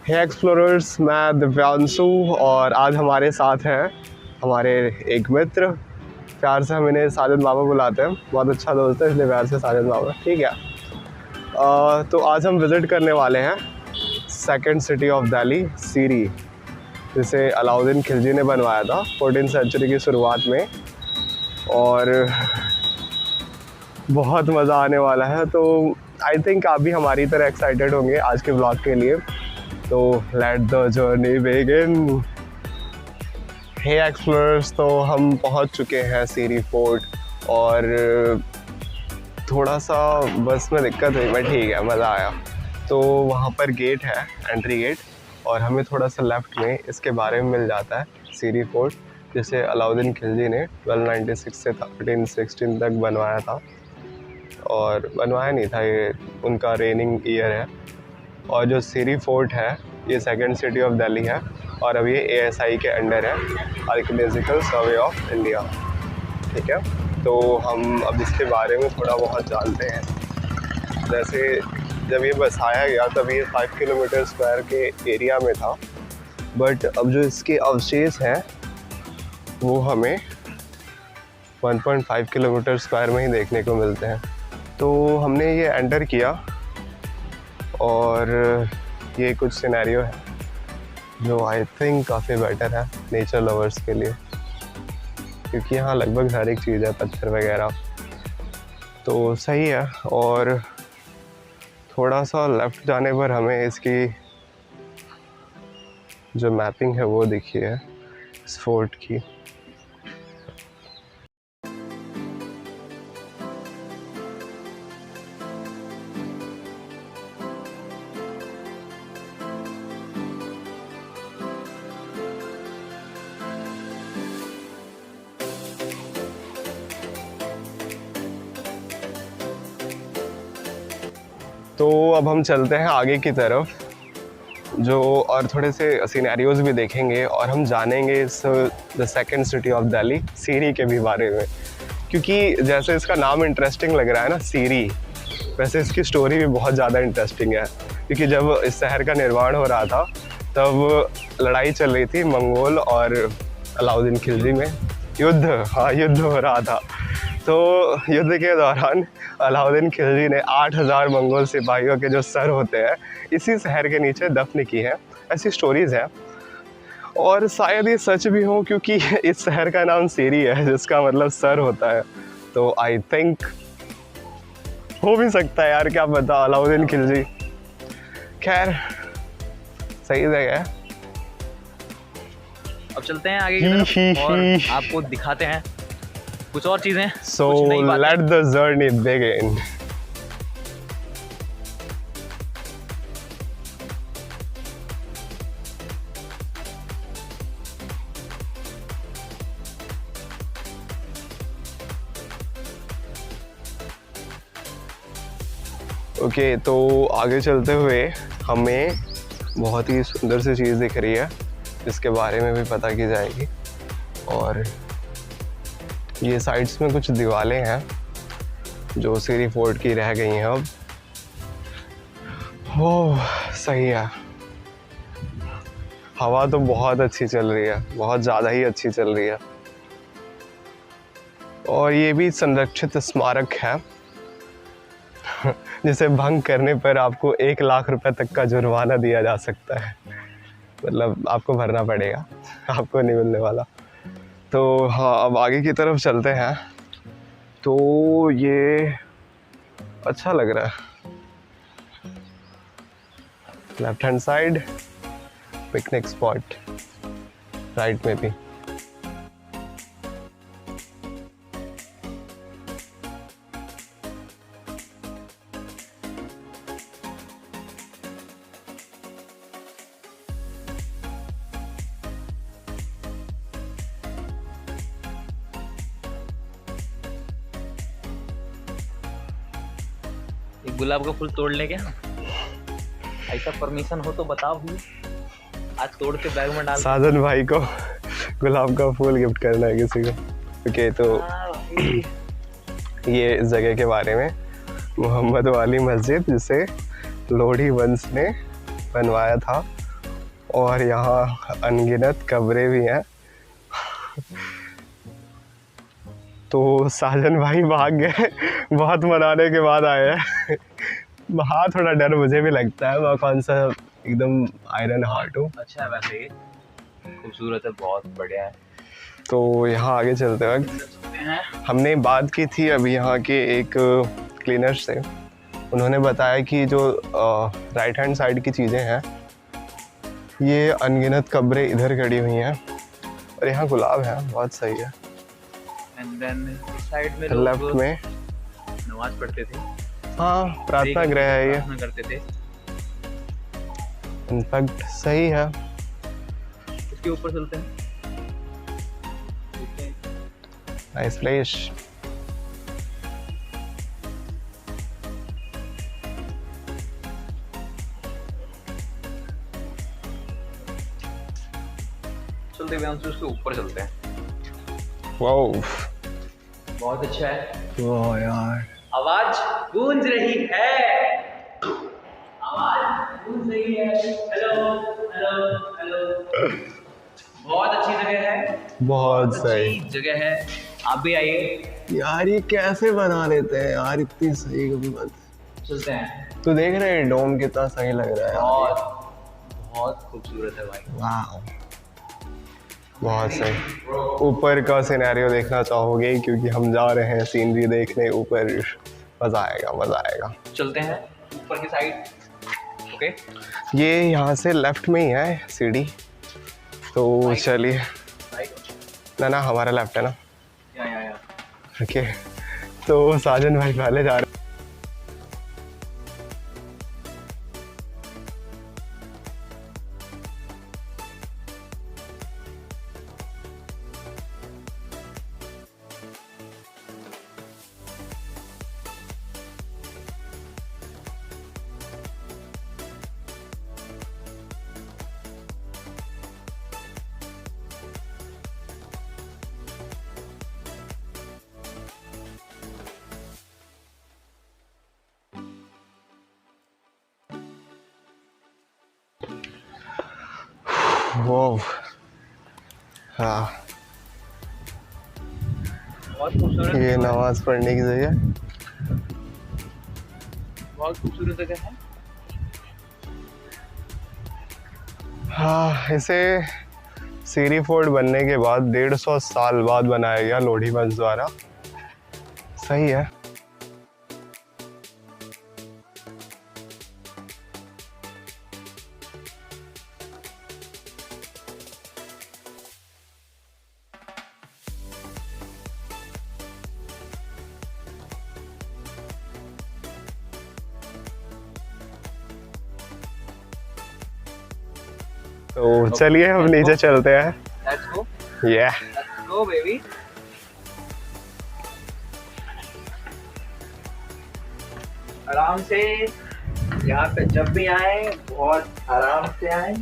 हे explorers, मैं दिव्यांशु और आज हमारे साथ हैं हमारे एक मित्र। प्यार से हम इन्हें साजिद मामा बुलाते हैं, बहुत अच्छा दोस्त है इसलिए प्यार से साजिद मामा, ठीक है। तो आज हम विज़िट करने वाले हैं सेकंड सिटी ऑफ दिल्ली, सीरी, जिसे अलाउद्दीन खिलजी ने बनवाया था 14वीं सेंचुरी की शुरुआत में, और बहुत मज़ा आने वाला है। तो आई थिंक आप भी हमारी तरह एक्साइटेड होंगे आज के व्लॉग के लिए। तो let the journey begin. Hey explorers, तो हम पहुंच चुके हैं सीरी फोर्ट, और थोड़ा सा बस में दिक्कत हुई, मैं ठीक है, मज़ा आया। तो वहाँ पर गेट है, एंट्री गेट, और हमें थोड़ा सा लेफ़्ट में इसके बारे में मिल जाता है सीरी फोर्ट, जिसे अलाउद्दीन खिलजी ने 1296 से 1316 तक बनवाया था। और बनवाया नहीं था, ये उनका रेनिंग ईयर है। और जो सीरी फोर्ट है ये सेकंड सिटी ऑफ दिल्ली है, और अब ये ASI के अंडर है, आर्कियोलॉजिकल सर्वे ऑफ इंडिया, ठीक है। तो हम अब इसके बारे में थोड़ा बहुत जानते हैं। जैसे जब ये बसाया गया तब ये 5 किलोमीटर स्क्वायर के एरिया में था, बट अब जो इसके अवशेष हैं वो हमें 1.5 किलोमीटर स्क्वायर में ही देखने को मिलते हैं। तो हमने ये एंटर किया, और ये कुछ सिनेरियो है जो आई थिंक काफ़ी बेटर है नेचर लवर्स के लिए, क्योंकि यहाँ लगभग हर एक चीज़ है, पत्थर वगैरह, तो सही है। और थोड़ा सा लेफ़्ट जाने पर हमें इसकी जो मैपिंग है वो दिखी है इस फोर्ट की। तो अब हम चलते हैं आगे की तरफ, जो और थोड़े से सिनेरियोज भी देखेंगे, और हम जानेंगे इस the second city of Delhi, Siri के भी बारे में। क्योंकि जैसे इसका नाम इंटरेस्टिंग लग रहा है ना, सीरी, वैसे इसकी स्टोरी भी बहुत ज़्यादा इंटरेस्टिंग है। क्योंकि जब इस शहर का निर्माण हो रहा था तब लड़ाई चल रही थी मंगोल और अलाउद्दीन खिलजी में, युद्ध हो रहा था। तो युद्ध के दौरान अलाउद्दीन खिलजी ने 8000 मंगोल सिपाहियों के जो सर होते हैं इसी शहर के नीचे दफन की हैं, ऐसी स्टोरीज़ हैं। और शायद ये सच भी हो, क्योंकि इस शहर का नाम सीरी है, जिसका मतलब सर होता है। तो आई थिंक हो भी सकता है यार, क्या पता, अलाउद्दीन खिलजी। खैर, सही जगह है। अब चलते हैं आगे की तरफ और आपको दिखाते हैं कुछ और चीजें। So let the journey begin. Okay, तो आगे चलते हुए हमें बहुत ही सुंदर सी चीज़ दिख रही है, जिसके बारे में भी पता की जाएगी। और ये साइड्स में कुछ दीवारें हैं जो सीरी फोर्ट की रह गई हैं अब। ओह, सही है। हवा तो बहुत अच्छी चल रही है, बहुत ज़्यादा ही अच्छी चल रही है। और ये भी संरक्षित स्मारक है जिसे भंग करने पर आपको 1 लाख रुपए तक का जुर्माना दिया जा सकता है। मतलब आपको भरना पड़ेगा, आपको नहीं मिलने वाला। तो हाँ, अब आगे की तरफ चलते हैं। तो ये अच्छा लग रहा है। Left hand side picnic spot, right में भी। एक गुलाब का फूल तोड़ ले क्या? ऐसा परमिशन हो तो बताओ भी, आज तोड़ के बैग में डाल। साजन भाई को गुलाब का फूल गिफ्ट करना है किसी को। ओके, तो ये इस जगह के बारे में, मोहम्मद वाली मस्जिद, जिसे लोधी वंश ने बनवाया था और यहाँ अनगिनत कब्रें भी हैं। तो साजन भाई भाग गए, बहुत मनाने के बाद आए हैं। हाँ थोड़ा डर मुझे भी लगता है, मैं कौन सा एकदम आयरन हार्ट हूँ। अच्छा है वैसे ये, खूबसूरत है, बहुत बढ़िया है। तो यहाँ आगे चलते वक्त हमने बात की थी अभी यहाँ के एक क्लीनर से, उन्होंने बताया कि जो राइट हैंड साइड की चीज़ें हैं ये अनगिनत कब्रें इधर खड़ी हुई हैं और यहाँ गुलाब है, बहुत सही है। एंड देन इस साइड में लेफ्ट में नमाज पढ़ते थे। हाँ प्रार्थना गृह है ये, प्रार्थना करते थे। इनफैक्ट सही है। इसके ऊपर चलते हैं। Nice place. चलते हुए हम उसके ऊपर चलते हैं। वाओ बहुत अच्छा है। वाह यार, आवाज गूंज रही है, आवाज गूंज रही है। Hello hello hello. बहुत अच्छी जगह है, बहुत सही अच्छी जगह है। आप भी आइए यार। ये कैसे बना लेते हैं यार, इतनी सही गुंबद। चलते हैं। तो देख रहे हैं डोम कितना सही लग रहा है यार। बहुत खूबसूरत है भाई। वाह बहुत सही। ऊपर का सिनेरियो देखना चाहोगे क्योंकि हम जा रहे हैं सीनरी देखने ऊपर, मज़ा आएगा मज़ा आएगा। चलते हैं ऊपर की साइड। ओके ये यहाँ से लेफ्ट में ही है सीढ़ी, तो चलिए। ना हमारा लेफ्ट है ना। या ओके तो साजन भाई पहले जा रहे हैं। वो हाँ बहुत खूबसूरत, ये नमाज पढ़ने की जगह, बहुत खूबसूरत जगह है। हाँ इसे सीरी फोर्ट बनने के बाद 150 साल बाद बनाया गया लोधी वंश द्वारा। सही है। तो चलिए हम नीचे चलते हैं। Let's go, Yeah. Let's go baby. आराम से यहाँ पे जब भी आए बहुत आराम से आए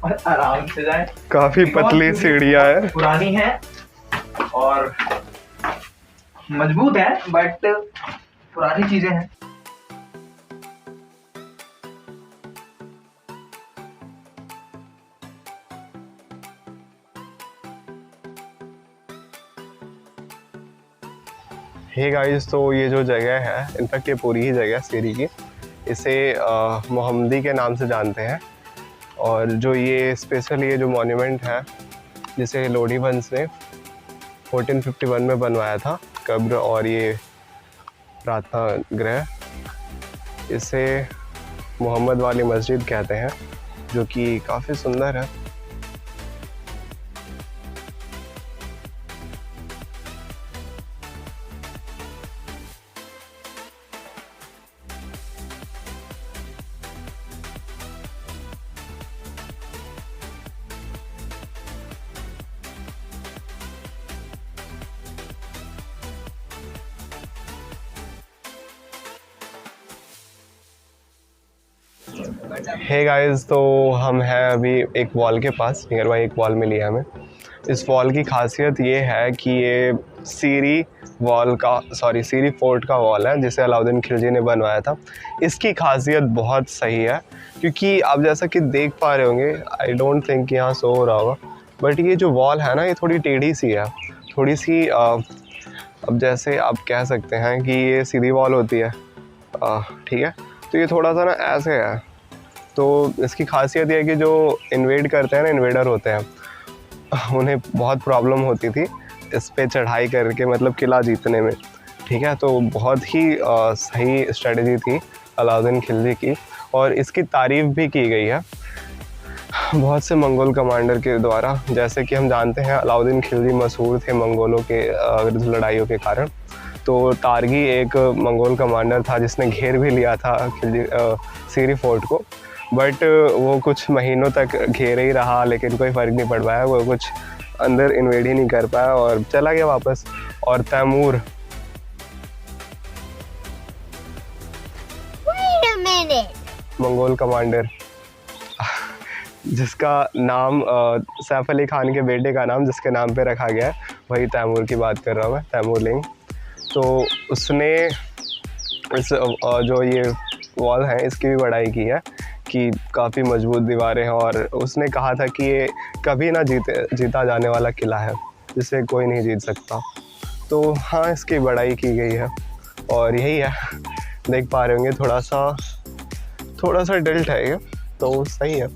और आराम से जाए। काफी पतली सीढ़ियाँ है। पुरानी है और मजबूत है, बट पुरानी चीजें हैं। हे गाइस, तो ये जो जगह है, इनफैक्ट ये पूरी ही जगह सीरी की, इसे मोहम्मदी के नाम से जानते हैं। और जो ये स्पेशल ये जो मॉन्यूमेंट है जिसे लोधी वंश ने 1451 में बनवाया था, कब्र और ये प्रार्थना गृह, इसे मोहम्मद वाली मस्जिद कहते हैं, जो कि काफ़ी सुंदर है। हे गाइस, तो हम हैं अभी एक वॉल के पास, नियर बाई एक वॉल मिली है हमें। इस वॉल की खासियत ये है कि ये सीरी फोर्ट का वॉल है जिसे अलाउद्दीन खिलजी ने बनवाया था। इसकी खासियत बहुत सही है क्योंकि आप जैसा कि देख पा रहे होंगे, आई डोंट थिंक यहाँ शो हो रहा होगा, बट ये जो वॉल है ना, ये थोड़ी टेढ़ी सी है, थोड़ी सी अब जैसे आप कह सकते हैं कि ये सीधी वॉल होती है, ठीक है, तो ये थोड़ा सा ना ऐसे है। तो इसकी खासियत ये है कि जो इन्वेड करते हैं ना, इन्वेडर होते हैं, उन्हें बहुत प्रॉब्लम होती थी इस पे चढ़ाई करके, मतलब किला जीतने में, ठीक है। तो बहुत ही सही स्ट्रेटजी थी अलाउद्दीन खिलजी की, और इसकी तारीफ़ भी की गई है बहुत से मंगोल कमांडर के द्वारा। जैसे कि हम जानते हैं अलाउद्दीन खिलजी मशहूर थे मंगोलों के विरुद्ध लड़ाइयों के कारण। तो तारगी एक मंगोल कमांडर था जिसने घेर भी लिया था खिलजी सीरी फोर्ट को, बट वो कुछ महीनों तक घेरे ही रहा, लेकिन कोई फ़र्क नहीं पड़ पाया, वो कुछ अंदर इन्वेड ही नहीं कर पाया और चला गया वापस। और तैमूर, मंगोल कमांडर जिसका नाम सैफ अली खान के बेटे का नाम जिसके नाम पे रखा गया है, वही तैमूर की बात कर रहा हूँ मैं, तैमूरलिंग। तो उसने इस जो ये वॉल है इसकी भी बड़ाई की है कि काफ़ी मजबूत दीवारें हैं, और उसने कहा था कि ये कभी ना जीता जाने वाला किला है, जिसे कोई नहीं जीत सकता। तो हाँ, इसकी बड़ाई की गई है और यही है, देख पा रहे होंगे थोड़ा सा डिल्ट है ये, तो सही है।